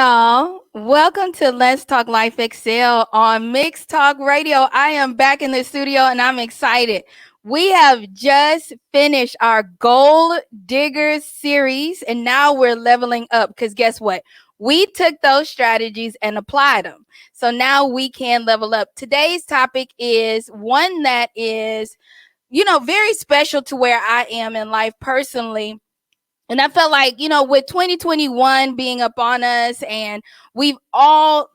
y'all. Welcome to Let's Talk Life Excel on Mixed Talk Radio. I am back in the studio and I'm excited. We have just finished our Gold Diggers series and now we're leveling up because guess what? We took those strategies and applied them. So now we can level up. Today's topic is one that is, very special to where I am in life personally, and I felt like, with 2021 being upon us and we've all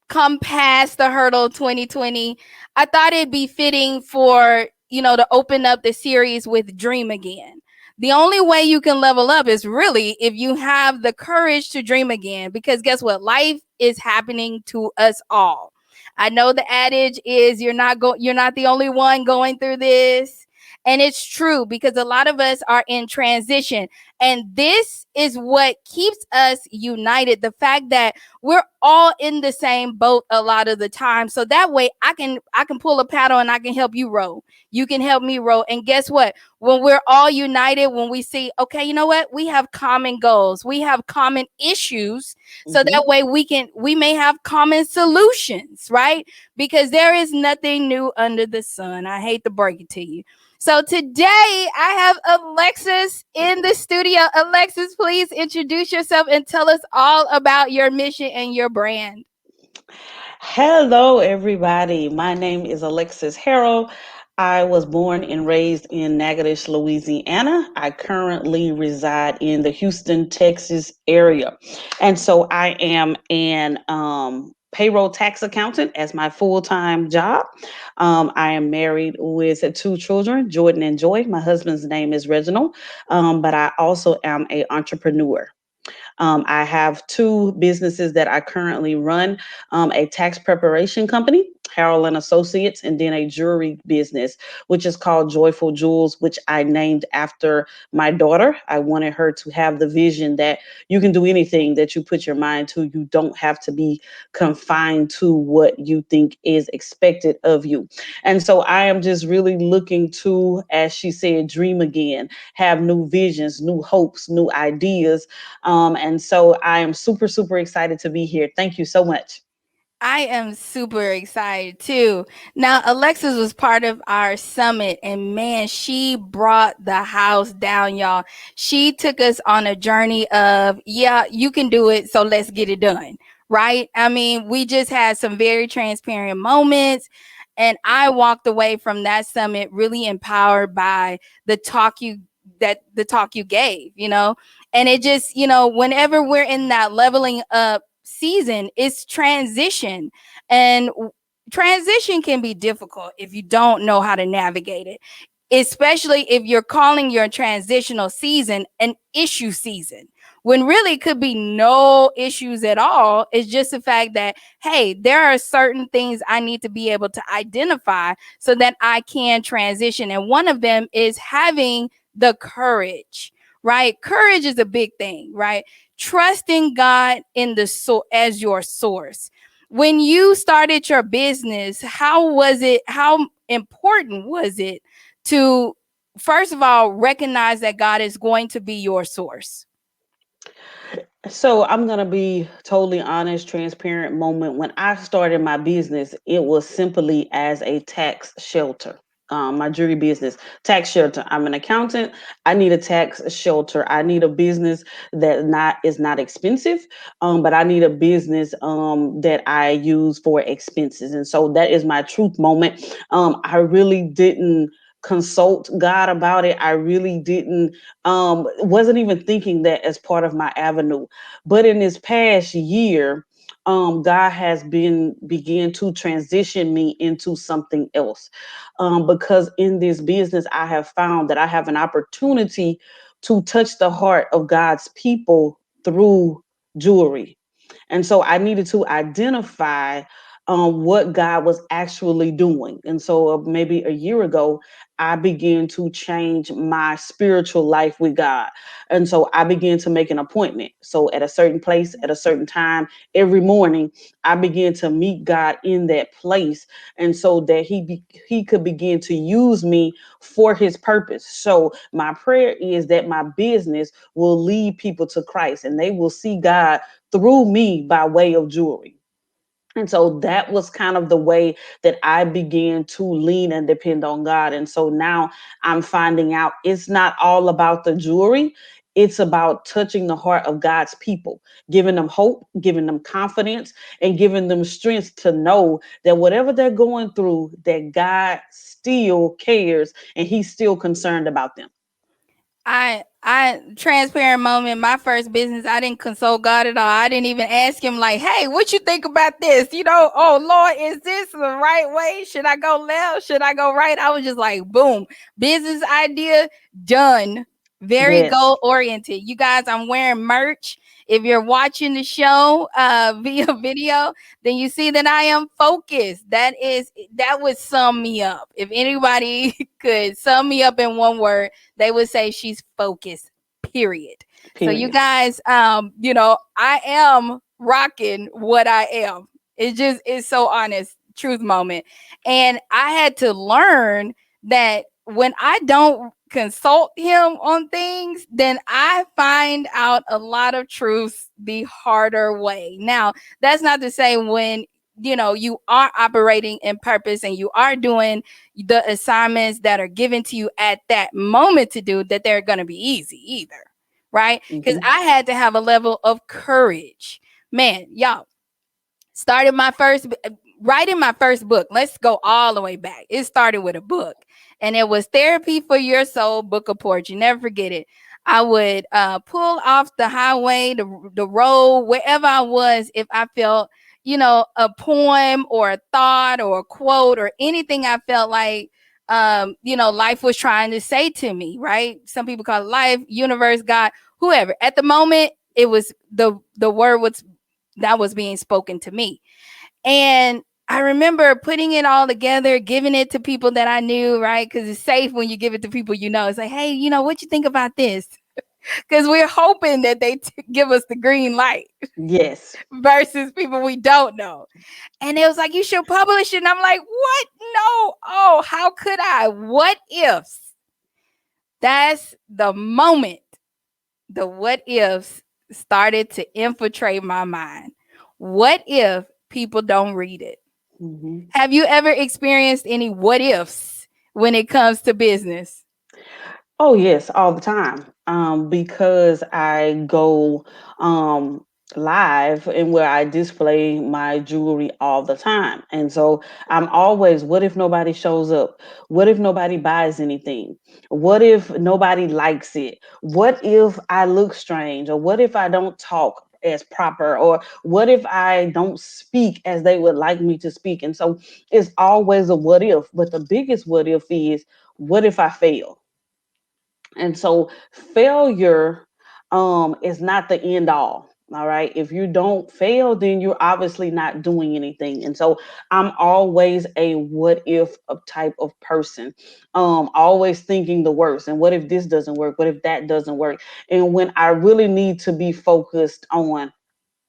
come past the hurdle of 2020, I thought it'd be fitting for, to open up the series with Dream Again. The only way you can level up is really if you have the courage to dream again, because guess what? Life is happening to us all. I know the adage is you're not the only one going through this. And it's true because a lot of us are in transition. And this is what keeps us united. The fact that we're all in the same boat a lot of the time. So that way I can pull a paddle and I can help you row. You can help me row. And guess what? When we're all united, when we see, okay, you know what? We have common goals. We have common issues. So that way we may have common solutions, right? Because there is nothing new under the sun. I hate to break it to you. So today I have Alexis in the studio. Alexis, please introduce yourself and tell us all about your mission and your brand. Hello, everybody. My name is Alexis Harrold. I was born and raised in Natchitoches, Louisiana. I currently reside in the Houston, Texas area. And so I am an payroll tax accountant as my full time job. I am married with two children, Jordan and Joy. My husband's name is Reginald, but I also am an entrepreneur. I have two businesses that I currently run, a tax preparation company, Harrell and Associates, and then a jewelry business, which is called Joyful Jewels, which I named after my daughter. I wanted her to have the vision that you can do anything that you put your mind to. You don't have to be confined to what you think is expected of you. And so I am just really looking to, as she said, dream again, have new visions, new hopes, new ideas, and so I am super, super excited to be here. Thank you so much. I am super excited too. Now, Alexis was part of our summit, and man, she brought the house down, y'all. She took us on a journey of, yeah, you can do it, so let's get it done, right? I mean, we just had some very transparent moments, and I walked away from that summit really empowered by the talk you gave, and it just, whenever we're in that leveling up season, it's transition, and transition can be difficult if you don't know how to navigate it, especially if you're calling your transitional season an issue season when really it could be no issues at all. It's just the fact that, hey, there are certain things I need to be able to identify so that I can transition, and one of them is having the courage, right? Courage is a big thing, right? Trusting God in as your source. When you started your business, how important was it to, first of all, recognize that God is going to be your source? So I'm gonna be totally honest, transparent moment. When I started my business, it was simply as a tax shelter. My jewelry business, tax shelter. I'm an accountant. I need a tax shelter. I need a business that not is not expensive, but I need a business that I use for expenses. And so that is my truth moment. I really didn't consult God about it. I really didn't wasn't even thinking that as part of my avenue. But in this past year, God has been began to transition me into something else. Because in this business, I have found that I have an opportunity to touch the heart of God's people through jewelry. And so I needed to identify what God was actually doing. And so maybe a year ago, I began to change my spiritual life with God. And so I began to make an appointment. So at a certain place, at a certain time, every morning, I began to meet God in that place. And so that he could begin to use me for his purpose. So my prayer is that my business will lead people to Christ and they will see God through me by way of jewelry. And so that was kind of the way that I began to lean and depend on God. And so now I'm finding out it's not all about the jewelry. It's about touching the heart of God's people, giving them hope, giving them confidence, and giving them strength to know that whatever they're going through, that God still cares and he's still concerned about them. I transparent moment, my first business, I didn't consult God at all. I didn't even ask him like, hey, what you think about this? Oh Lord, is this the right way? Should I go left? Should I go right? I was just like, boom, business idea done. Very Yes, goal oriented. You guys, I'm wearing merch. If you're watching the show via video, then you see that I am focused. That would sum me up. If anybody could sum me up in one word, they would say she's focused, period. So you period. guys, I am rocking what I am. It's so honest, truth moment. And I had to learn that when I don't consult him on things, then I find out a lot of truths the harder way. Now, that's not to say when you are operating in purpose and you are doing the assignments that are given to you at that moment to do, that they're going to be easy either, right? Because Hmm. I had to have a level of courage. Man, y'all, started my first writing my first book. Let's go all the way back. It started with a book, and it was Therapy for Your Soul, Book of Poetry. Never forget it. I would pull off the highway, the road, wherever I was, if I felt, a poem or a thought or a quote or anything I felt like, life was trying to say to me, right? Some people call it life, universe, God, whoever. At the moment, it was the word was that was being spoken to me. And I remember putting it all together, giving it to people that I knew, right? Because it's safe when you give it to people you know. It's like, hey, what you think about this? Because we're hoping that they give us the green light Yes. versus people we don't know. And it was like, you should publish it. And I'm like, what? No. Oh, how could I? What ifs? That's the moment the what ifs started to infiltrate my mind. What if people don't read it? Hmm. Have you ever experienced any what ifs when it comes to business? Oh yes, all the time. Because I go um live and where I display my jewelry all the time. And so I'm always, what if nobody shows up? What if nobody buys anything? What if nobody likes it? What if I look strange? Or what if I don't talk as proper? Or what if I don't speak as they would like me to speak? And so it's always a what if. But the biggest what if is, what if I fail? And so failure is not the end all. All right. If you don't fail, then you're obviously not doing anything. And so I'm always a what if type of person. Always thinking the worst. And what if this doesn't work? What if that doesn't work? And when I really need to be focused on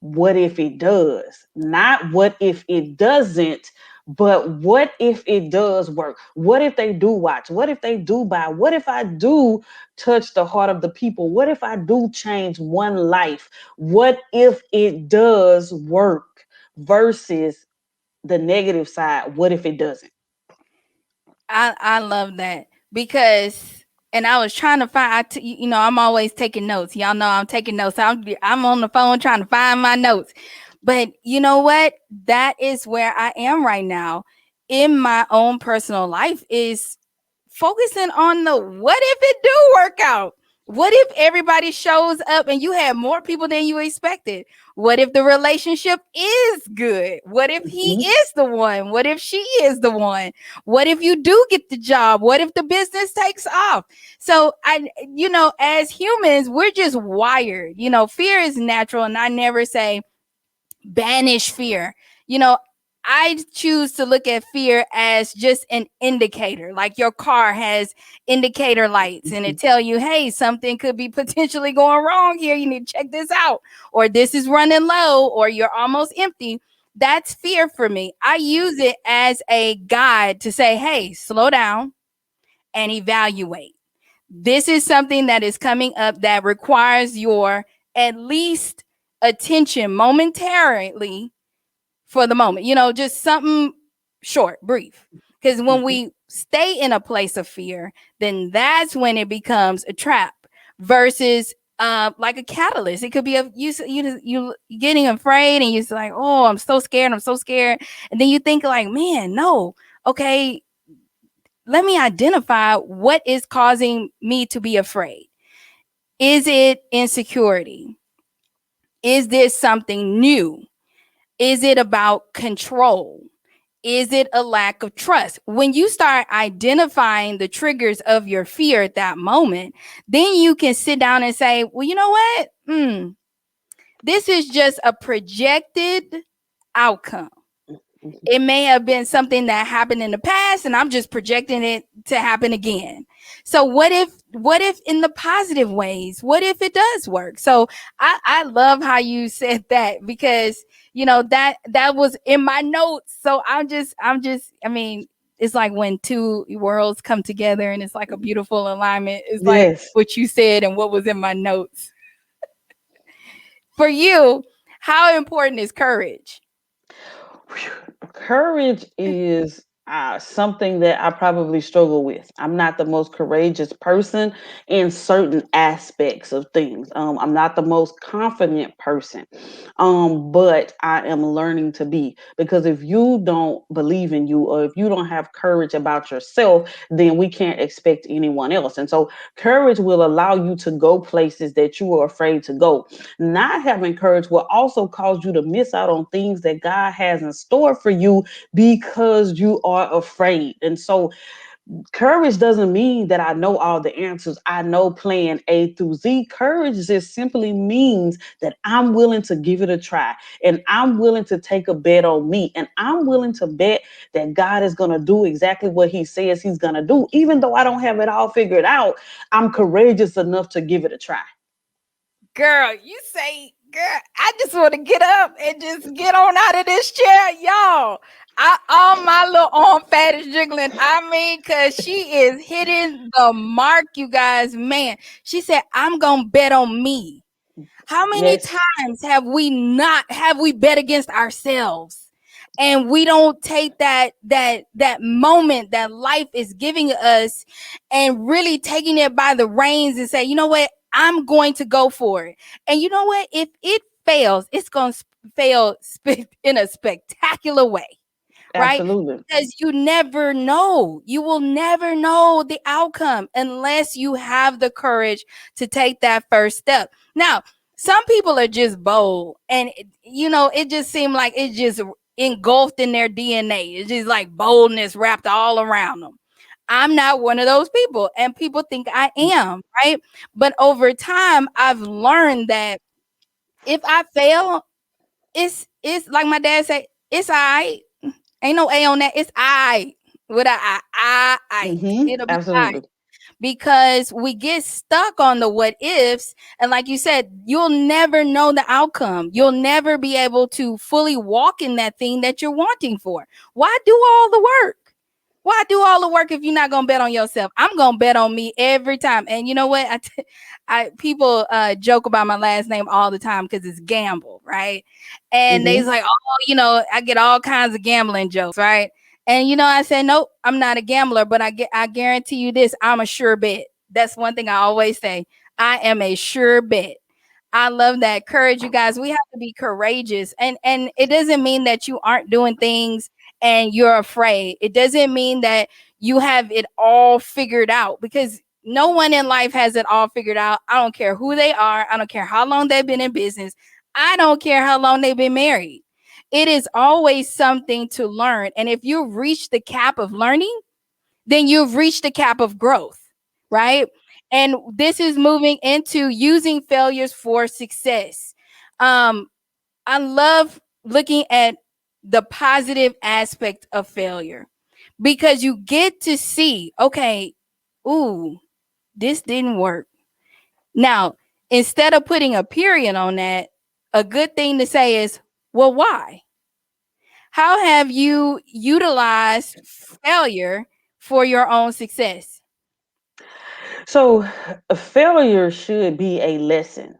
what if it does? Not what if it doesn't, but what if it does work? What if they do watch? What if they do buy? What if I do touch the heart of the people? What if I do change one life? What if it does work versus the negative side? What if it doesn't? I love that because, and I was trying to find. I'm always taking notes. Y'all know I'm taking notes. I'm on the phone trying to find my notes. But you know what? That is where I am right now in my own personal life, is focusing on the what if it do work out? What if everybody shows up and you have more people than you expected? What if the relationship is good? What if he Mhm. is the one? What if she is the one? What if you do get the job? What if the business takes off? So as humans, we're just wired. Fear is natural, and I never say banish fear. You know, I choose to look at fear as just an indicator. Like your car has indicator lights and it tell you, hey, something could be potentially going wrong here. You need to check this out. Or this is running low, or you're almost empty. That's fear for me. I use it as a guide to say, hey, slow down and evaluate. This is something that is coming up that requires your at least attention momentarily for the moment, just something short, brief. Because when Mhm. we stay in a place of fear, then that's when it becomes a trap versus like a catalyst. It could be you getting afraid and you're just like, oh, I'm so scared. And then you think like, man, no, okay, let me identify what is causing me to be afraid. Is it insecurity? Is this something new? Is it about control? Is it a lack of trust? When you start identifying the triggers of your fear at that moment, then you can sit down and say, well, you know what? This is just a projected outcome. Mhm. It may have been something that happened in the past and I'm just projecting it to happen again. So what if in the positive ways, what if it does work? So I love how you said that, because that was in my notes. So I'm just I mean, it's like when two worlds come together and it's like a beautiful alignment. It's like Yes. what you said and what was in my notes. For you, how important is courage? Whew. Courage is something that I probably struggle with. I'm not the most courageous person in certain aspects of things. I'm not the most confident person, but I am learning to be. Because if you don't believe in you, or if you don't have courage about yourself, then we can't expect anyone else. And so, courage will allow you to go places that you are afraid to go. Not having courage will also cause you to miss out on things that God has in store for you because you are afraid. And so, courage doesn't mean that I know all the answers. I know plan A through Z. Courage just simply means that I'm willing to give it a try, and I'm willing to take a bet on me, and I'm willing to bet that God is going to do exactly what He says He's going to do. Even though I don't have it all figured out, I'm courageous enough to give it a try. Girl, you say, girl, I just want to get up and just get on out of this chair, y'all. All my little arm fat is jiggling. I mean, cause she is hitting the mark, you guys. Man, she said, "I'm gonna bet on me." How many Yes, times have we bet against ourselves? And we don't take that moment that life is giving us and really taking it by the reins and say, you know what, I'm going to go for it. And you know what? If it fails, it's going to fail in a spectacular way, right? absolutely. Because you never know. You will never know the outcome unless you have the courage to take that first step. Now, some people are just bold, and it just seemed like it's just engulfed in their DNA. It's just like boldness wrapped all around them. I'm not one of those people, and people think I am, right? But over time, I've learned that if I fail, it's like my dad said, it's all right. Ain't no A on that. It's I with a I. It'll be I, Absolutely. because we get stuck on the what ifs. And like you said, you'll never know the outcome. You'll never be able to fully walk in that thing that you're wanting for. Why do all the work? Why do all the work if you're not gonna bet on yourself? I'm gonna bet on me every time. And you know what? I people joke about my last name all the time because it's Gamble, right? And they's Hmm. like, oh, I get all kinds of gambling jokes, right? And I said, nope, I'm not a gambler, but I guarantee you this, I'm a sure bet. That's one thing I always say. I am a sure bet. I love that courage, you guys. We have to be courageous, and it doesn't mean that you aren't doing things and you're afraid. It doesn't mean that you have it all figured out, because no one in life has it all figured out. I don't care who they are. I don't care how long they've been in business. I don't care how long they've been married. It is always something to learn. And if you reach the cap of learning, then you've reached the cap of growth, right? And this is moving into using failures for success. I love looking at the positive aspect of failure, because you get to see, okay, ooh, this didn't work. Now, instead of putting a period on that, a good thing to say is, well, why? How have you utilized failure for your own success? So, a failure should be a lesson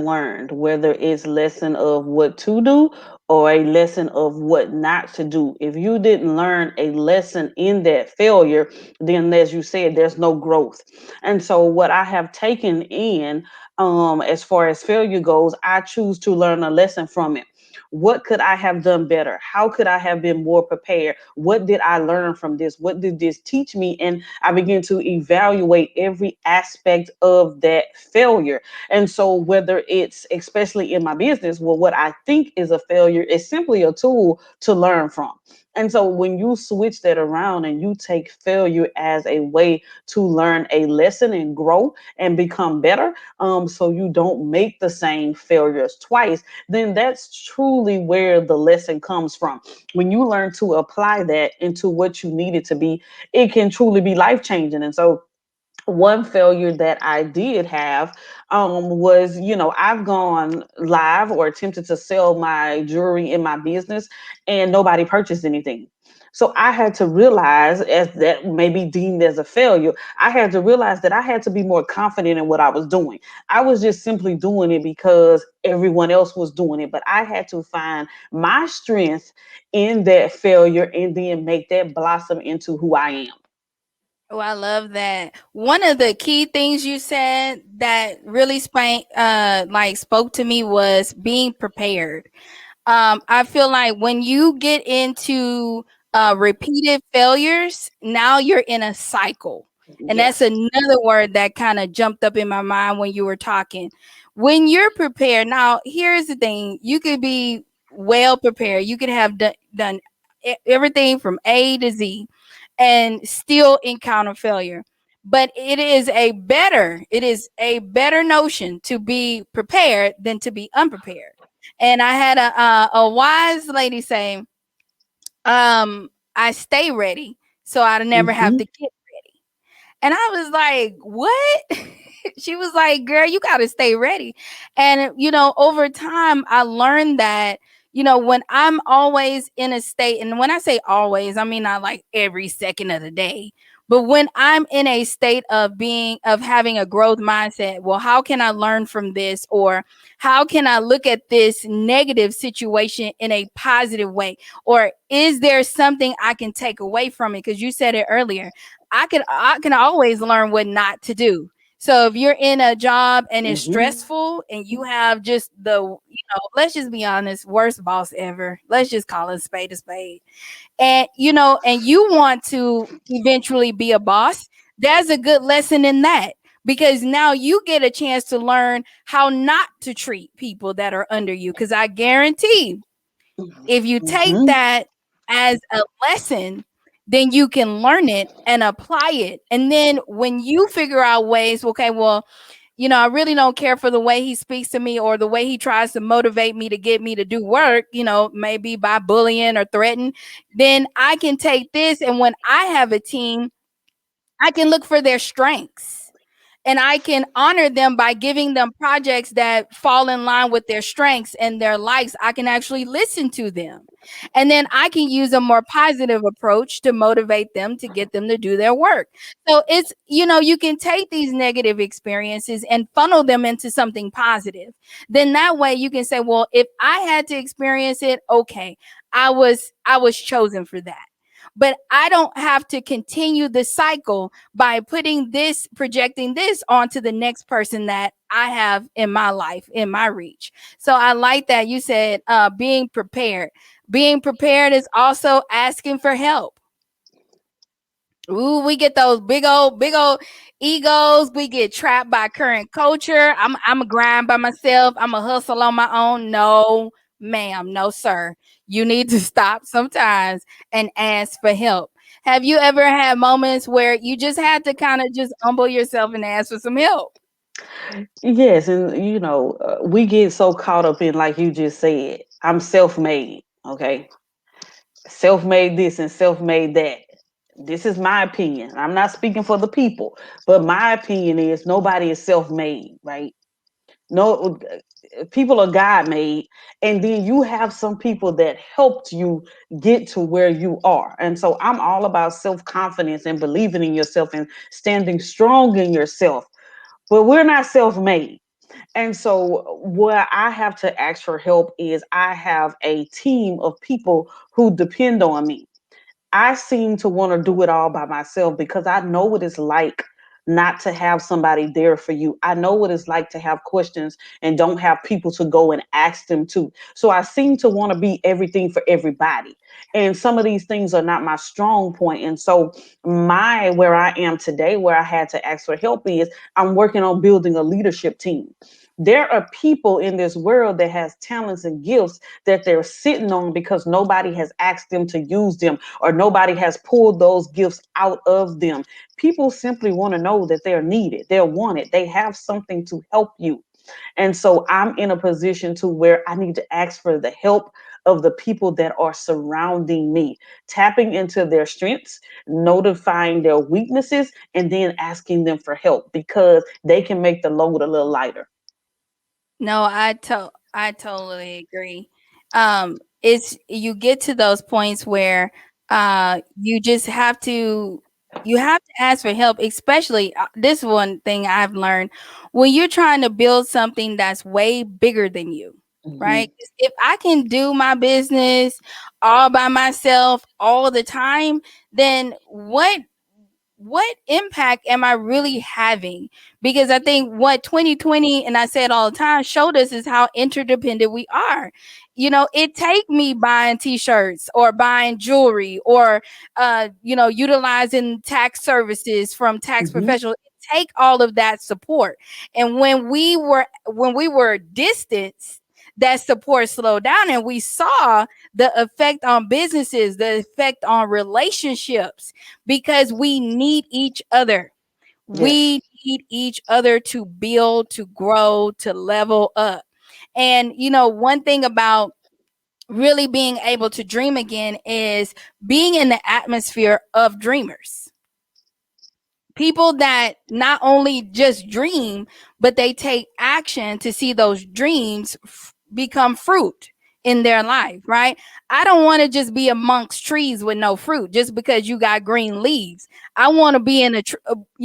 learned, whether it's lesson of what to do or a lesson of what not to do. If you didn't learn a lesson in that failure, then as you said, there's no growth. And so, what I have taken in, as far as failure goes, I choose to learn a lesson from it. What could I have done better? How could I have been more prepared? What did I learn from this? What did this teach me? And I begin to evaluate every aspect of that failure. And so, whether it's especially in my business, well, what I think is a failure is simply a tool to learn from. And so, when you switch that around and you take failure as a way to learn a lesson and grow and become better, so you don't make the same failures twice, then that's truly where the lesson comes from. When you learn to apply that into what you need it to be, it can truly be life changing. And so, one failure that I did have, was, I've gone live or attempted to sell my jewelry in my business and nobody purchased anything. So I had to realize, as that may be deemed as a failure, I had to realize that I had to be more confident in what I was doing. I was just simply doing it because everyone else was doing it, but I had to find my strength in that failure and then make that blossom into who I am. Oh, I love that. One of the key things you said that really spoke to me was being prepared. I feel like when you get into repeated failures, now you're in a cycle. And that's Yes. another word that kind of jumped up in my mind when you were talking. When you're prepared, now here's the thing, you could be well prepared, you could have done everything from A to Z and still encounter failure. But it is a better notion to be prepared than to be unprepared. And I had a wise lady say, I stay ready so I never have Hmm. to get ready. And I was like, what? She was like, girl, you got to stay ready. And, over time, I learned that, when I'm always in a state, and when I say always, I mean, not like every second of the day, but when I'm in a state of having a growth mindset, well, how can I learn from this? Or how can I look at this negative situation in a positive way? Or is there something I can take away from it? Because you said it earlier, I can always learn what not to do. So if you're in a job and it's Hmm. stressful and you have just let's just be honest, worst boss ever. Let's just call it a spade. And and you want to eventually be a boss, there's a good lesson in that, because now you get a chance to learn how not to treat people that are under you, because I guarantee if you take Hmm. that as a lesson, then you can learn it and apply it. And then when you figure out ways, okay, well, I really don't care for the way he speaks to me or the way he tries to motivate me to get me to do work, maybe by bullying or threatening, then I can take this. And when I have a team, I can look for their strengths and I can honor them by giving them projects that fall in line with their strengths and their likes. I can actually listen to them. And then I can use a more positive approach to motivate them to get them to do their work. So it's, you can take these negative experiences and funnel them into something positive. Then that way you can say, well, if I had to experience it, okay, I was chosen for that. But I don't have to continue the cycle by projecting this onto the next person that I have in my life, in my reach. So I like that you said being prepared. Being prepared is also asking for help. Ooh, we get those big old egos. We get trapped by current culture. I'm a grind by myself. I'm a hustle on my own. No, ma'am, no, sir. You need to stop sometimes and ask for help. Have you ever had moments where you just had to kind of just humble yourself and ask for some help? Yes, and we get so caught up in, like you just said, I'm self-made. Okay, self-made this and self-made that. This is my opinion. I'm not speaking for the people, but my opinion is nobody is self-made, right? No, people are God made, and then you have some people that helped you get to where you are. And so I'm all about self confidence and believing in yourself and standing strong in yourself. But we're not self made. And so, what I have to ask for help is I have a team of people who depend on me. I seem to want to do it all by myself because I know what it's like not to have somebody there for you. I know what it's like to have questions and don't have people to go and ask them to. So I seem to want to be everything for everybody. And some of these things are not my strong point. And so my where I am today, where I had to ask for help is I'm working on building a leadership team. There are people in this world that has talents and gifts that they're sitting on because nobody has asked them to use them or nobody has pulled those gifts out of them. People simply want to know that they're needed, they're wanted, they have something to help you. And so I'm in a position to where I need to ask for the help of the people that are surrounding me, tapping into their strengths, notifying their weaknesses, and then asking them for help because they can make the load a little lighter. No, I totally agree. It's you get to those points where you just have to ask for help, especially this one thing I've learned when you're trying to build something that's way bigger than you, right? Mm-hmm. 'Cause if I can do my business all by myself all the time, then what impact am I really having? Because I think what 2020, and I say it all the time, showed us is how interdependent we are. It take me buying t-shirts or buying jewelry or utilizing tax services from tax Mm-hmm. professionals. It take all of that support. And when we were distanced, that support slowed down and we saw the effect on businesses, the effect on relationships because we need each other. Yes. We need each other to build, to grow, to level up. And, one thing about really being able to dream again is being in the atmosphere of dreamers, people that not only just dream, but they take action to see those dreams become fruit in their life, right? I don't want to just be amongst trees with no fruit just because you got green leaves. I want to be in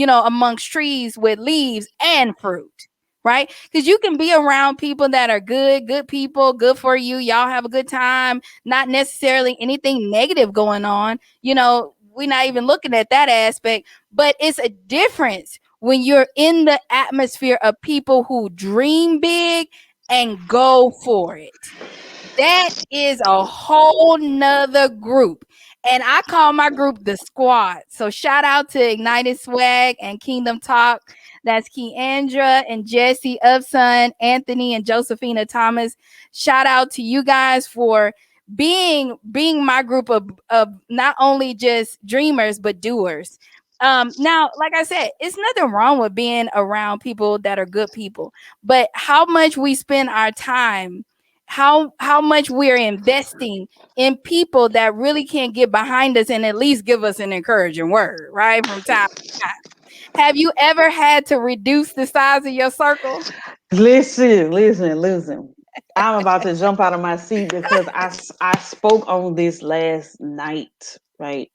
amongst trees with leaves and fruit. Right? Because you can be around people that are good people, good for you. Y'all have a good time, not necessarily anything negative going on. We're not even looking at that aspect, but it's a difference when you're in the atmosphere of people who dream big and go for it. That is a whole nother group. And I call my group the squad. So shout out to Ignited Swag and Kingdom Talk. That's Keandra and Jesse Upson, Anthony and Josephina Thomas. Shout out to you guys for being my group of not only just dreamers but doers. Now, like I said, it's nothing wrong with being around people that are good people, but how much we spend our time, how much we're investing in people that really can't get behind us and at least give us an encouraging word, right? From time to time. Have you ever had to reduce the size of your circle? Listen. I'm about to jump out of my seat because I spoke on this last night, right?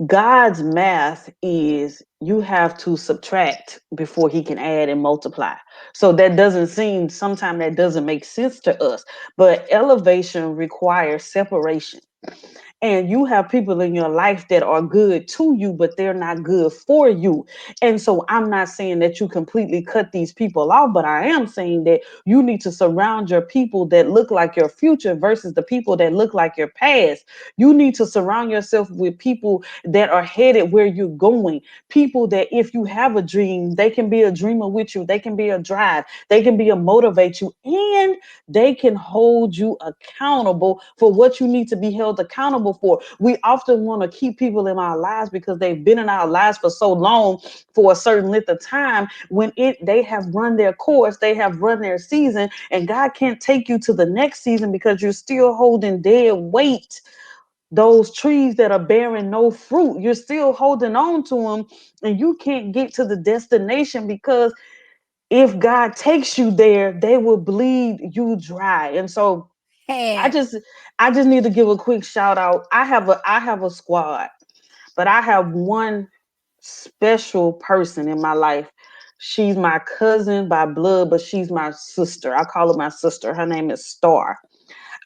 God's math is you have to subtract before he can add and multiply. So that doesn't seem, sometimes that doesn't make sense to us. But elevation requires separation, and you have people in your life that are good to you but they're not good for you. And so I'm not saying that you completely cut these people off, but I am saying that you need to surround your people that look like your future versus the people that look like your past. You need to surround yourself with people that are headed where you're going, people that if you have a dream they can be a dreamer with you, they can be a drive, they can be a motivate you, and they can hold you accountable for what you need to be held accountable accountable for. We often want to keep people in our lives because they've been in our lives for so long, for a certain length of time, when they have run their course, they have run their season, and God can't take you to the next season because you're still holding dead weight. Those trees that are bearing no fruit, you're still holding on to them, and you can't get to the destination because if God takes you there, they will bleed you dry. And so I And just I just need to give a quick shout out. I have a squad, but I have one special person in my life. She's my cousin by blood, but she's my sister. I call her my sister. Her name is Star.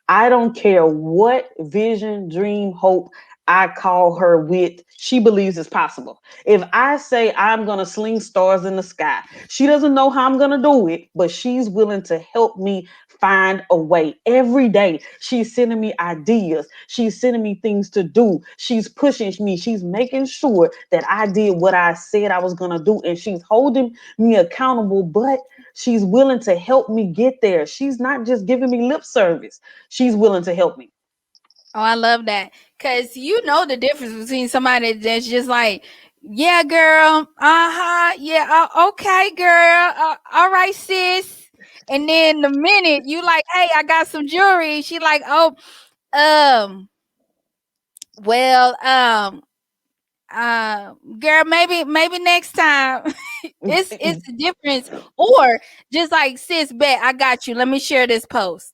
I don't care what vision, dream, hope I call her with, she believes it's possible. If I say I'm going to sling stars in the sky, she doesn't know how I'm going to do it, but she's willing to help me find a way. Every day, she's sending me ideas. She's sending me things to do. She's pushing me. She's making sure that I did what I said I was going to do. And she's holding me accountable, but she's willing to help me get there. She's not just giving me lip service. She's willing to help me. oh, I love that. Cause you know the difference between somebody that's just like, yeah, girl, uh-huh, yeah, okay, girl, all right, sis. And then the minute you like, hey, I got some jewelry, she like, oh, um, well, girl, maybe next time. It's the difference. Or just like, sis, bet I got you. Let me share this post.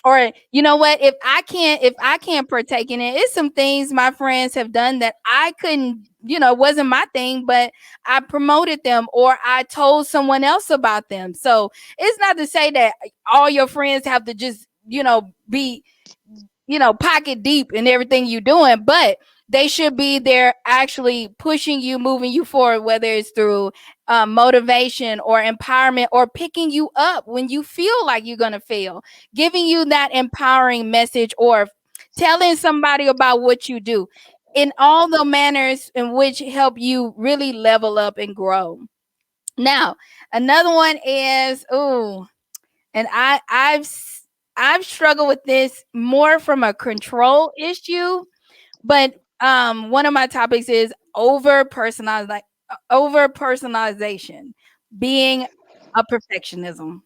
Or you know what, if I can't partake in it, it's some things my friends have done that I couldn't, wasn't my thing, but I promoted them or I told someone else about them. So it's not to say that all your friends have to just be pocket deep in everything you're doing, but they should be there actually pushing you, moving you forward, whether it's through motivation or empowerment or picking you up when you feel like you're going to fail, giving you that empowering message or telling somebody about what you do in all the manners in which help you really level up and grow. Now, another one is, ooh, and I've struggled with this more from a control issue, but one of my topics is over personalization, being a perfectionism.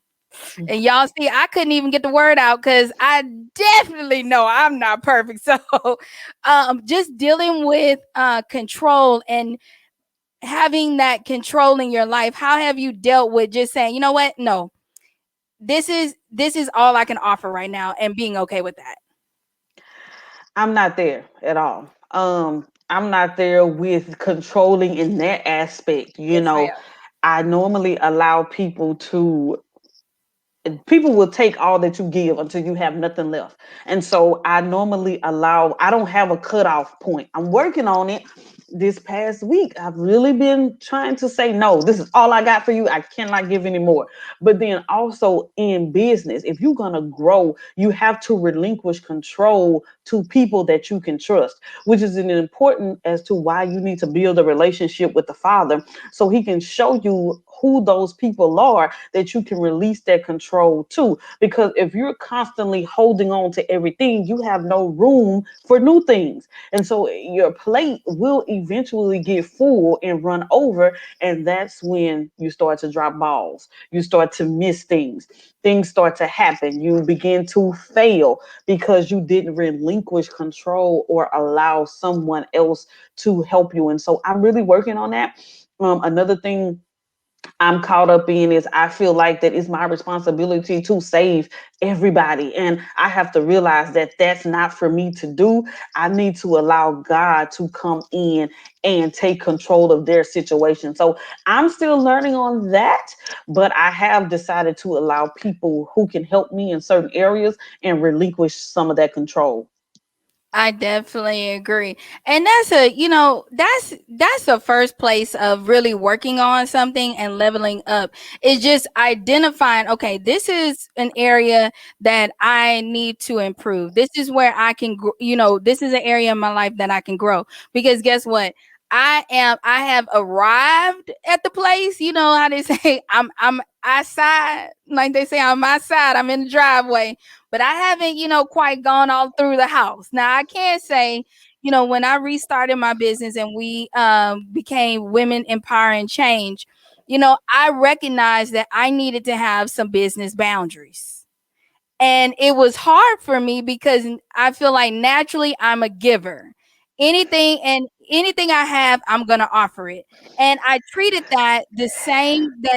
And y'all see, I couldn't even get the word out because I definitely know I'm not perfect. So just dealing with control and having that control in your life. How have you dealt with just saying, you know what? No, this is all I can offer right now, and being okay with that. I'm not there at all. I'm not there with controlling in that aspect. Yes, ma'am. I normally allow people will take all that you give until you have nothing left. And so I normally I don't have a cutoff point. I'm working on it. This past week, I've really been trying to say, no, this is all I got for you. I cannot give any more. But then also in business, if you're going to grow, you have to relinquish control to people that you can trust, which is an important as to why you need to build a relationship with the Father so he can show you who those people are that you can release that control to. Because if you're constantly holding on to everything, you have no room for new things. And so your plate will eventually get full and run over. And that's when you start to drop balls. You start to miss things. Things start to happen. You begin to fail because you didn't relinquish control or allow someone else to help you. And so I'm really working on that. Another thing I'm caught up in is I feel like that it's my responsibility to save everybody. And I have to realize that that's not for me to do. I need to allow God to come in and take control of their situation. So I'm still learning on that, but I have decided to allow people who can help me in certain areas and relinquish some of that control. I definitely agree. And that's the first place of really working on something and leveling up. Is just identifying, okay, this is an area that I need to improve. This is where I can this is an area in my life that I can grow. Because guess what? I have arrived at the place, you know how they say, I side, like they say on my side, I'm in the driveway, but I haven't, quite gone all through the house. Now I can say, when I restarted my business and we became Women Empower and Change, I recognized that I needed to have some business boundaries. And it was hard for me because I feel like naturally I'm a giver. Anything I have, I'm going to offer it. And I treated that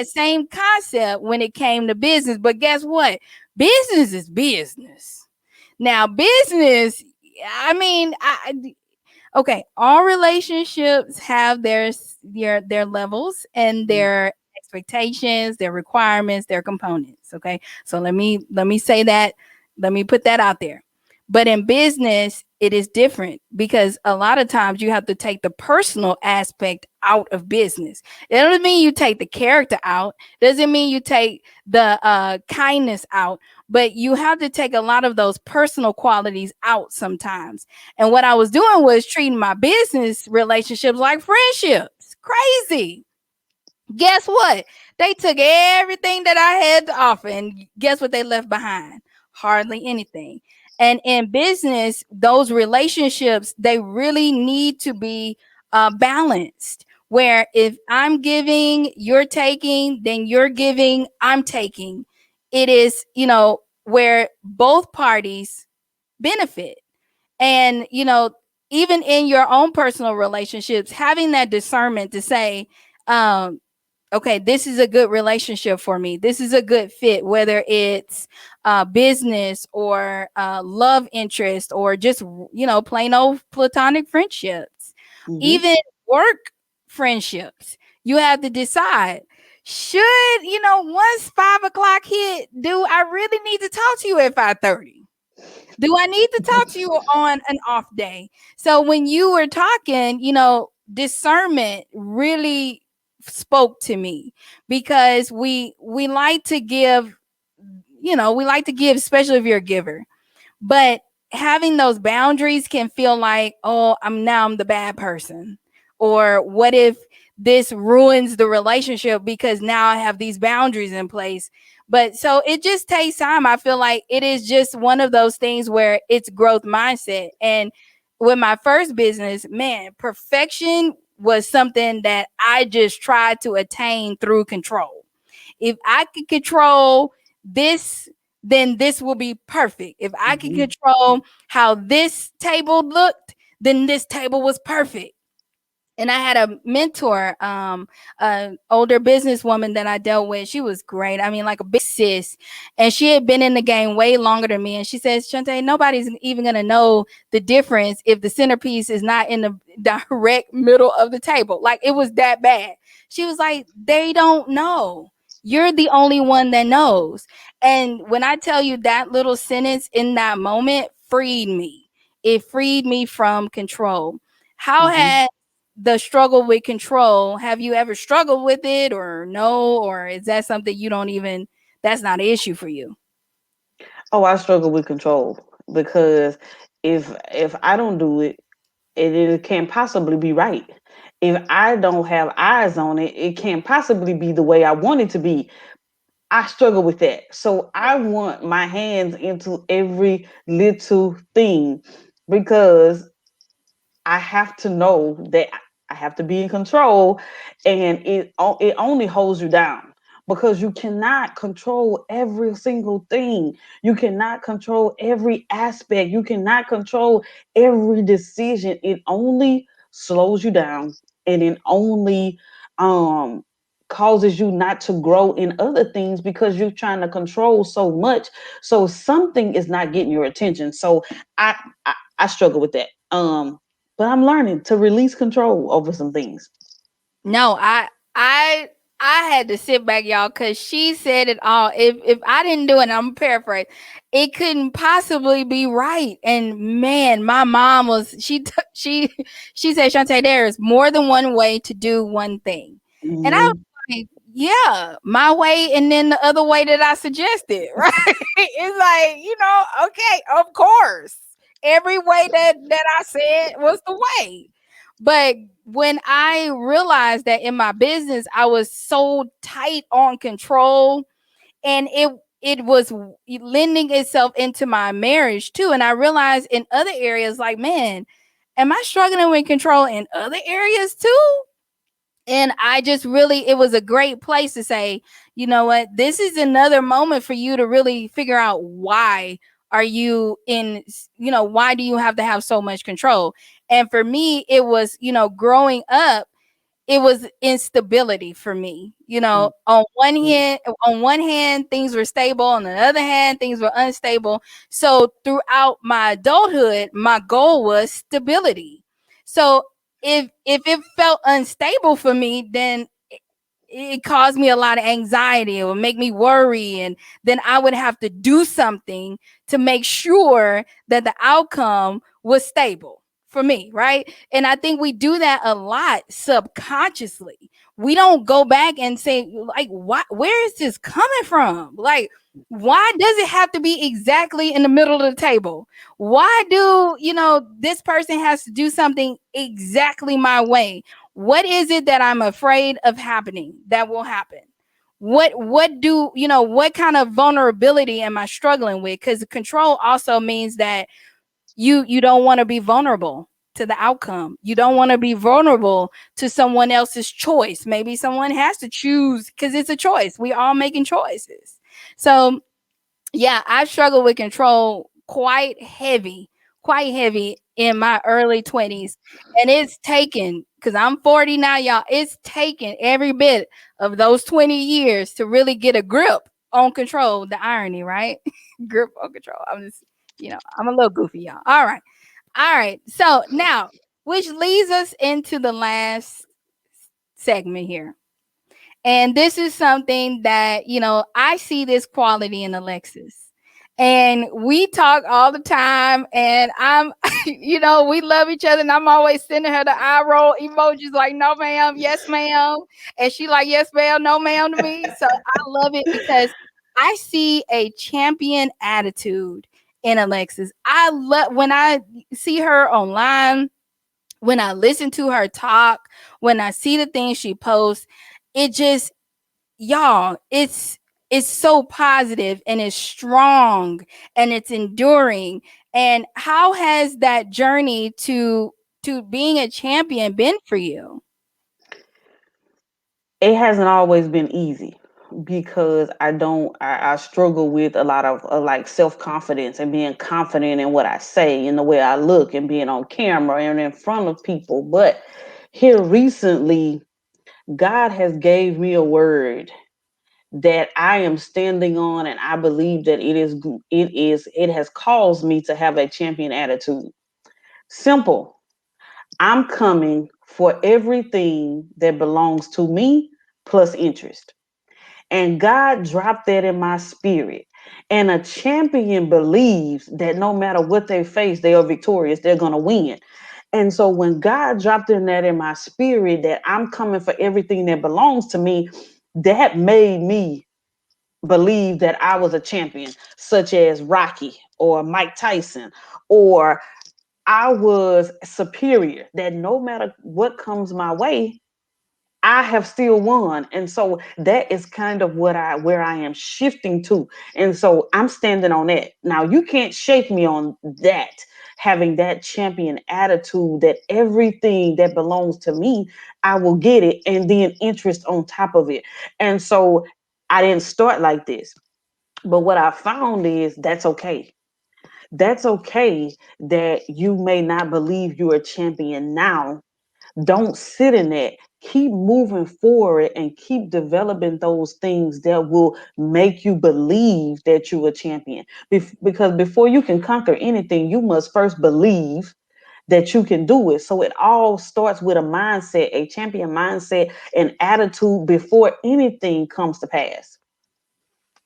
same concept when it came to business. But guess what? Business is business. Now, business, I mean, okay, all relationships have their levels and their expectations, their requirements, their components. Okay, so let me say that. Let me put that out there. But in business, it is different because a lot of times you have to take the personal aspect out of business. It doesn't mean you take the character out. Doesn't mean you take the kindness out. But you have to take a lot of those personal qualities out sometimes. And what I was doing was treating my business relationships like friendships. Crazy. Guess what? They took everything that I had to offer, and guess what they left behind? Hardly anything. And in business, those relationships, they really need to be balanced. Where if I'm giving, you're taking, then you're giving, I'm taking. It is, where both parties benefit. And, even in your own personal relationships, having that discernment to say, um, okay, this is a good relationship for me. This is a good fit, whether it's business or love interest or just, plain old platonic friendships, Mm-hmm. even work friendships. You have to decide. Should, once 5 o'clock hit, do I really need to talk to you at 5:30? Do I need to talk to you on an off day? So when you were talking, discernment really spoke to me because we like to give, especially if you're a giver. But having those boundaries can feel like, oh, I'm the bad person. Or what if this ruins the relationship because now I have these boundaries in place? But so it just takes time. I feel like it is just one of those things where it's growth mindset. And with my first business, man, perfection was something that I just tried to attain through control. If I could control this, then this will be perfect. If I could Mm-hmm. control how this table looked, then this table was perfect. And I had a mentor, an older businesswoman that I dealt with. She was great. I mean, like a big sis. And she had been in the game way longer than me. And she says, Shunte, nobody's even going to know the difference if the centerpiece is not in the direct middle of the table. Like it was that bad. She was like, they don't know. You're the only one that knows. And when I tell you that little sentence in that moment freed me, it freed me from control. How Mm-hmm. had the struggle with control, have you ever struggled with it or no? Or is that something you don't even, that's not an issue for you? Oh, I struggle with control because if I don't do it, it can't possibly be right. If I don't have eyes on it, it can't possibly be the way I want it to be. I struggle with that. So I want my hands into every little thing because I have to know that I have to be in control, and it only holds you down because you cannot control every single thing. You cannot control every aspect. You cannot control every decision. It only slows you down, and it only um causes you not to grow in other things because you're trying to control so much. So something is not getting your attention. So I struggle with that. But I'm learning to release control over some things. No, I I had to sit back, y'all, because she said it all. If I didn't do it, I'm paraphrasing, it couldn't possibly be right. And man, my mom was she said, Shante, there is more than one way to do one thing. And I was Hmm. like, yeah, my way and then the other way that I suggested, right? It's like, okay, of course. Every way that I said was the way. But when I realized that in my business, I was so tight on control, and it was lending itself into my marriage too. And I realized in other areas, like, man, am I struggling with control in other areas too? And I just really, it was a great place to say, you know what, this is another moment for you to really figure out why are you in, why do you have to have so much control? And for me, it was, growing up, it was instability for me. Mm, On one hand, things were stable. On the other hand, things were unstable. So throughout my adulthood, my goal was stability. So if it felt unstable for me, then it caused me a lot of anxiety. It would make me worry. And then I would have to do something to make sure that the outcome was stable for me. Right. And I think we do that a lot subconsciously. We don't go back and say, like, what, where is this coming from? Like, why does it have to be exactly in the middle of the table? Why do, this person has to do something exactly my way? What is it that I'm afraid of happening that will happen? What kind of vulnerability am I struggling with? Because control also means that you don't want to be vulnerable to the outcome. You don't want to be vulnerable to someone else's choice. Maybe someone has to choose, because it's a choice. We all making choices. So yeah, I struggled with control quite heavy in my early 20s. And it's taken, because I'm 40 now, y'all, it's taken every bit of those 20 years to really get a grip on control. The irony, right? Grip on control. I'm just, I'm a little goofy, y'all. All right. All right. So now, which leads us into the last segment here. And this is something that, I see this quality in Alexis. And we talk all the time, and I'm, we love each other, and I'm always sending her the eye roll emojis like, no, ma'am, yes, ma'am. And she like, yes, ma'am, no, ma'am to me. So I love it because I see a champion attitude in Alexis. I love when I see her online, when I listen to her talk, when I see the things she posts, it just, y'all, it's so positive and it's strong and it's enduring. And how has that journey to being a champion been for you? it hasn't always been easy because I struggle with a lot of like self-confidence and being confident in what I say and the way I look and being on camera and in front of people. But here recently, God has gave me a word that I am standing on, and I believe that it has caused me to have a champion attitude. Simple. I'm coming for everything that belongs to me plus interest. And God dropped that in my spirit. And a champion believes that no matter what they face, they are victorious. They're going to win. And so when God dropped in that in my spirit that I'm coming for everything that belongs to me, that made me believe that I was a champion, such as Rocky or Mike Tyson, or I was superior, that no matter what comes my way, I have still won. And so that is kind of where I am shifting to. And so I'm standing on that. Now you can't shake me on that, having that champion attitude that everything that belongs to me, I will get it, and then interest on top of it. And so I didn't start like this. But what I found is that's okay. That's okay that you may not believe you're a champion now. Don't sit in that. Keep moving forward and keep developing those things that will make you believe that you're a champion. Because before you can conquer anything, you must first believe that you can do it. So it all starts with a mindset, a champion mindset, and attitude before anything comes to pass.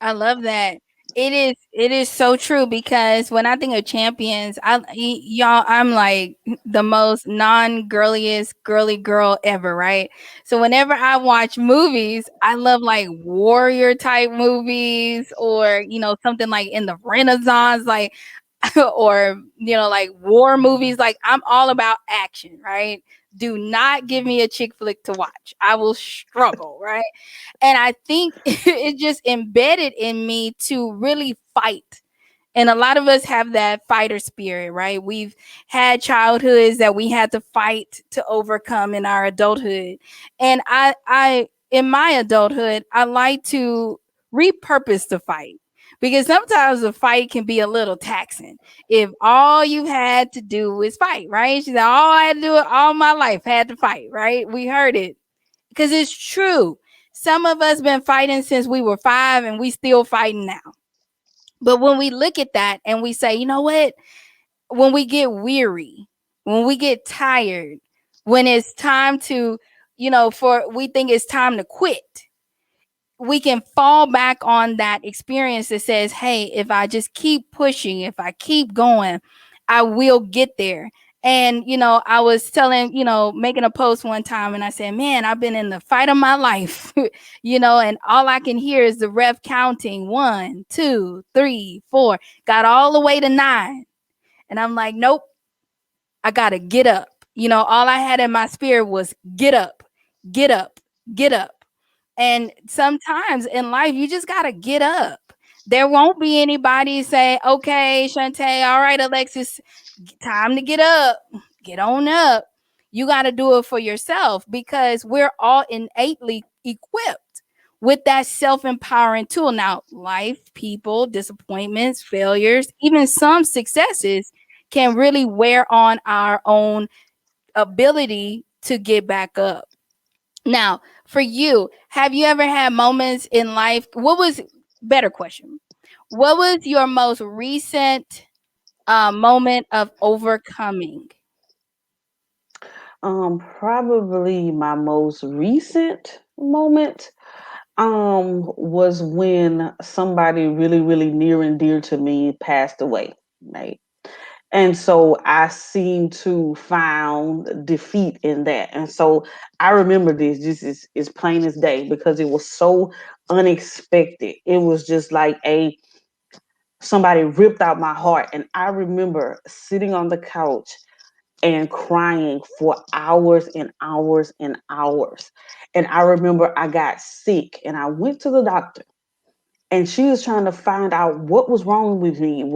I love that. It is so true, because when I think of champions, y'all, I'm like the most non-girliest girly girl ever, right? So whenever I watch movies, I love like warrior type movies, or something like in the Renaissance. Like, or like war movies. Like, I'm all about action, right? Do not give me a chick flick to watch. I will struggle, right? And I think it just embedded in me to really fight. And a lot of us have that fighter spirit, right? We've had childhoods that we had to fight to overcome in our adulthood. And I in my adulthood, I like to repurpose the fight, because sometimes the fight can be a little taxing. If all you had to do is fight, right? She said, all I had to do it all my life had to fight, right? We heard it because it's true. Some of us been fighting since we were 5, and we still fighting now. But when we look at that and we say, you know what? When we get weary, when we get tired, when it's time to, for we think it's time to quit, we can fall back on that experience that says, hey, if I just keep pushing, if I keep going, I will get there. And, I was telling, making a post one time, and I said, man, I've been in the fight of my life, and all I can hear is the ref counting 1, 2, 3, 4, got all the way to 9. And I'm like, nope, I got to get up. All I had in my spirit was get up, get up, get up. And sometimes in life, you just got to get up. There won't be anybody say, okay, Shunte, all right, Alexis, time to get up, get on up. You got to do it for yourself, because we're all innately equipped with that self empowering tool. Now, life, people, disappointments, failures, even some successes can really wear on our own ability to get back up. Now, for you, have you ever had moments in life? What was better question? What was your most recent moment of overcoming? Probably my most recent moment was when somebody really, really near and dear to me passed away, right? And so I seem to found defeat in that. And so I remember this just as plain as day because it was so unexpected. It was just like a somebody ripped out my heart. And I remember sitting on the couch and crying for hours and hours and hours. And I remember I got sick and I went to the doctor and she was trying to find out what was wrong with me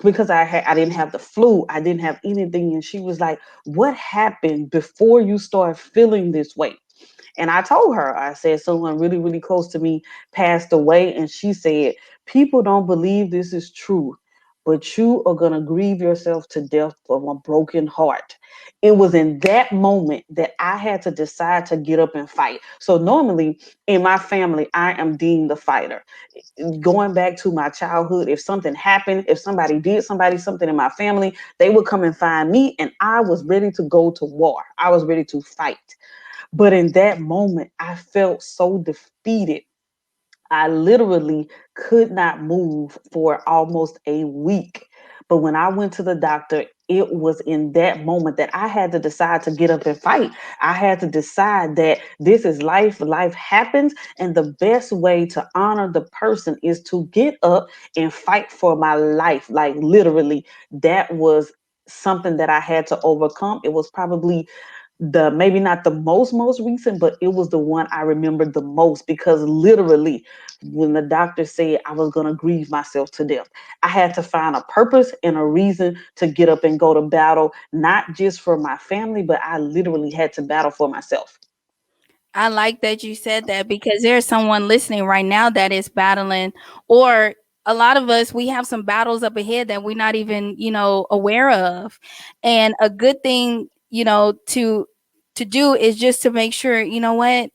because I didn't have the flu, I didn't have anything, and she was like, what happened before you start feeling this way? And I told her, I said, someone really, really close to me passed away. And she said, people don't believe this is true, but you are going to grieve yourself to death from a broken heart. It was in that moment that I had to decide to get up and fight. So normally in my family, I am deemed the fighter. Going back to my childhood, if something happened, if somebody did something in my family, they would come and find me, and I was ready to go to war. I was ready to fight. But in that moment, I felt so defeated. I literally could not move for almost a week. But when I went to the doctor, it was in that moment that I had to decide to get up and fight. I had to decide that this is life, life happens. And the best way to honor the person is to get up and fight for my life. Like literally, that was something that I had to overcome. It was probably the maybe not the most recent, but it was the one I remembered the most because literally when the doctor said I was going to grieve myself to death, I had to find a purpose and a reason to get up and go to battle, not just for my family, but I literally had to battle for myself. I like that you said that, because there's someone listening right now that is battling, or a lot of us, we have some battles up ahead that we're not even, aware of. And a good thing, to do is just to make sure, what,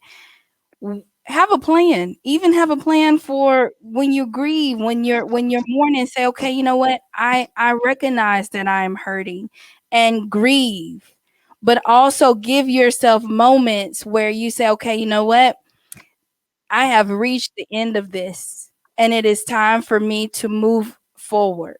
have a plan. Even have a plan for when you grieve, when you're mourning. Say, okay, you know what, I recognize that I am hurting, and grieve. But also give yourself moments where you say, okay, you know what, I have reached the end of this, and it is time for me to move forward.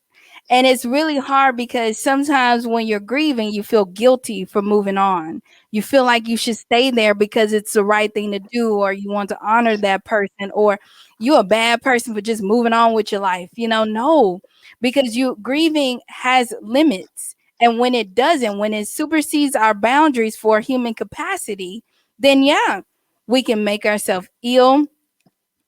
And it's really hard because sometimes when you're grieving, you feel guilty for moving on. You feel like you should stay there because it's the right thing to do, or you want to honor that person, or you're a bad person for just moving on with your life. No, because you grieving has limits. And when it doesn't, when it supersedes our boundaries for human capacity, then yeah, we can make ourselves ill,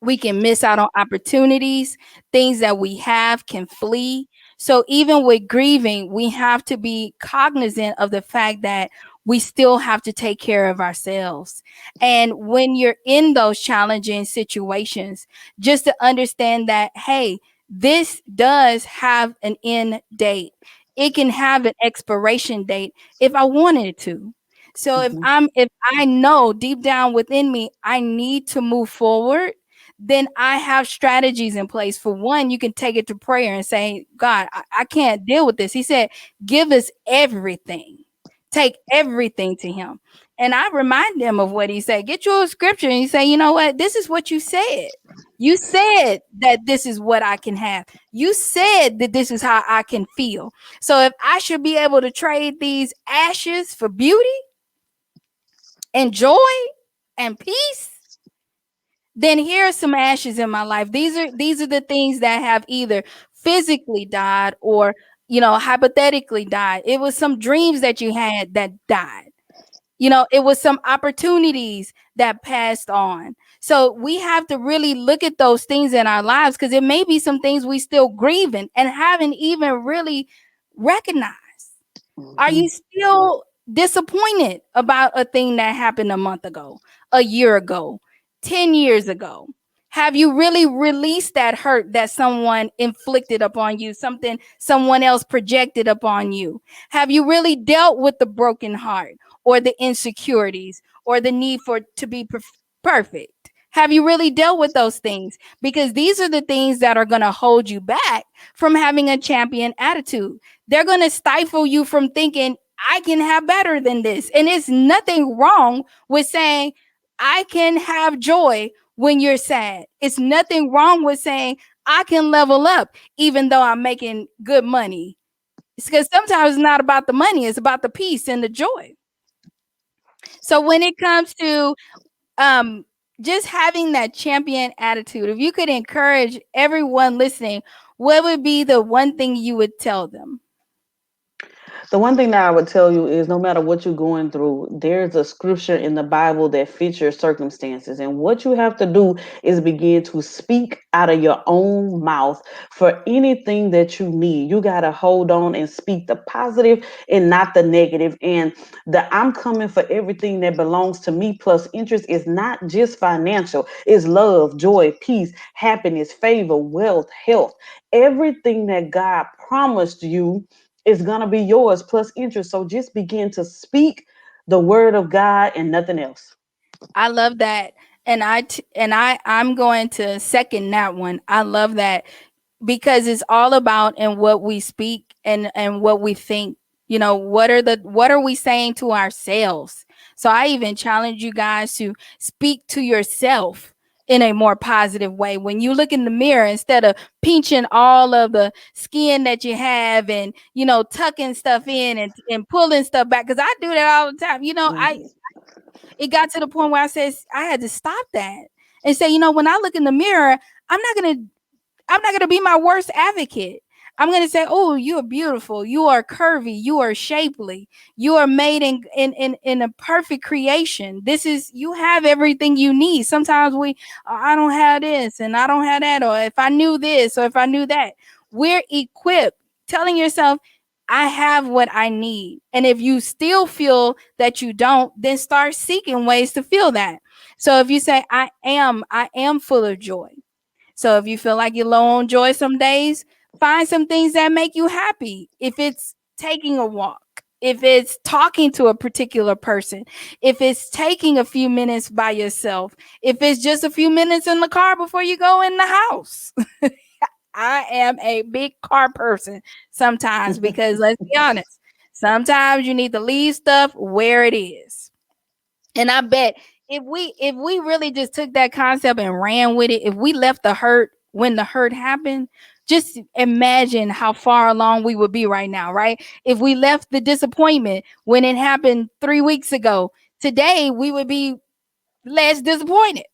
we can miss out on opportunities, things that we have can flee. So even with grieving, we have to be cognizant of the fact that we still have to take care of ourselves. And when you're in those challenging situations, just to understand that, hey, this does have an end date. It can have an expiration date if I wanted it to. So Hmm. if I know deep down within me I need to move forward, then I have strategies in place. For one, you can take it to prayer and say, God, I can't deal with this. He said, give us everything. Take everything to him. And I remind them of what he said. Get you a scripture and you say, you know what? This is what you said. You said that this is what I can have. You said that this is how I can feel. So if I should be able to trade these ashes for beauty and joy and peace, then here are some ashes in my life. These are the things that have either physically died or hypothetically died. It was some dreams that you had that died. It was some opportunities that passed on. So we have to really look at those things in our lives, because it may be some things we still grieving and haven't even really recognized. Are Hmm. you still disappointed about a thing that happened a month ago, a year ago, 10 years ago? Have you really released that hurt that someone inflicted upon you, something someone else projected upon you? Have you really dealt with the broken heart or the insecurities or the need for to be perfect? Have you really dealt with those things? Because these are the things that are going to hold you back from having a champion attitude. They're going to stifle you from thinking, I can have better than this. And it's nothing wrong with saying, I can have joy when you're sad. It's nothing wrong with saying, I can level up even though I'm making good money. It's because sometimes it's not about the money, it's about the peace and the joy. So when it comes to um just having that champion attitude, if you could encourage everyone listening, what would be the one thing you would tell them? The one thing that I would tell you is no matter what you're going through, there's a scripture in the Bible that fits your circumstances. And what you have to do is begin to speak out of your own mouth for anything that you need. You got to hold on and speak the positive and not the negative. And the I'm coming for everything that belongs to me plus interest is not just financial, it's love, joy, peace, happiness, favor, wealth, health. Everything that God promised you is going to be yours plus interest. So just begin to speak the word of God and nothing else. I love that. I'm going to second that one. I love that because it's all about in what we speak and what we think. What are we saying to ourselves? So I even challenge you guys to speak to yourself in a more positive way. When you look in the mirror, instead of pinching all of the skin that you have and tucking stuff in and pulling stuff back, because I do that all the time. I Mhm. it got to the point where I had to stop that and say, when I look in the mirror, I'm not gonna I'm not going to be my worst advocate. I'm going to say, oh, you are beautiful. You are curvy. You are shapely. You are made in a perfect creation. You have everything you need. Sometimes I don't have this and I don't have that. Or if I knew this or if I knew that, we're equipped. Telling yourself, I have what I need. And if you still feel that you don't, then start seeking ways to feel that. So if you say, I am full of joy. So if you feel like you're low on joy some days, find some things that make you happy. If it's taking a walk, if it's talking to a particular person, if it's taking a few minutes by yourself, if it's just a few minutes in the car before you go in the house. I am a big car person sometimes because let's be honest, sometimes you need to leave stuff where it is. And I bet if we really just took that concept and ran with it, if we left the hurt when the hurt happened, Just imagine how far along we would be right now, right? If we left the disappointment when it happened 3 weeks ago, today we would be less disappointed.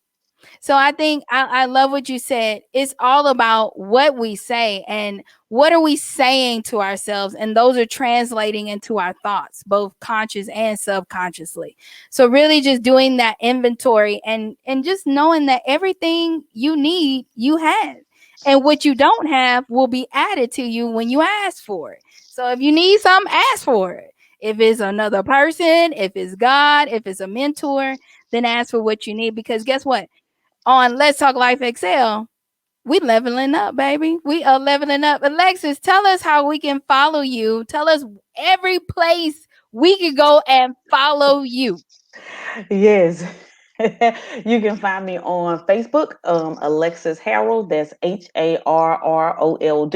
So I think I love what you said. It's all about what we say and what are we saying to ourselves. And those are translating into our thoughts, both conscious and subconsciously. So really just doing that inventory and just knowing that everything you need, you have. And what you don't have will be added to you when you ask for it. So if you need something, ask for it. If it's another person, if it's God, if it's a mentor, then ask for what you need. Because guess what? On Let's Talk Life Excel, we leveling up, baby. We are leveling up. Alexis, tell us how we can follow you. Tell us every place we can go and follow you. Yes. You can find me on Facebook, Alexis Harrold. That's Harrold.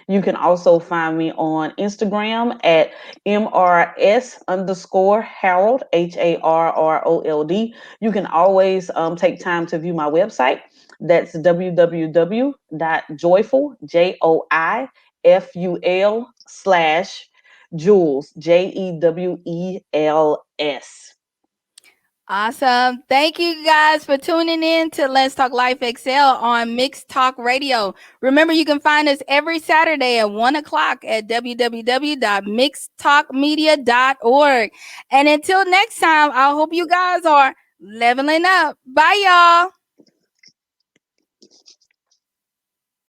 You can also find me on Instagram at MRS underscore Harold, Harrold. You can always take time to view my website. That's www.joyful, JOIFUL slash Jules, JEWELS. Awesome. Thank you guys for tuning in to Let's Talk Life Excel on Mixed Talk Radio. Remember, you can find us every Saturday at 1 o'clock at www.mixedtalkmedia.org. And until next time, I hope you guys are leveling up. Bye, y'all.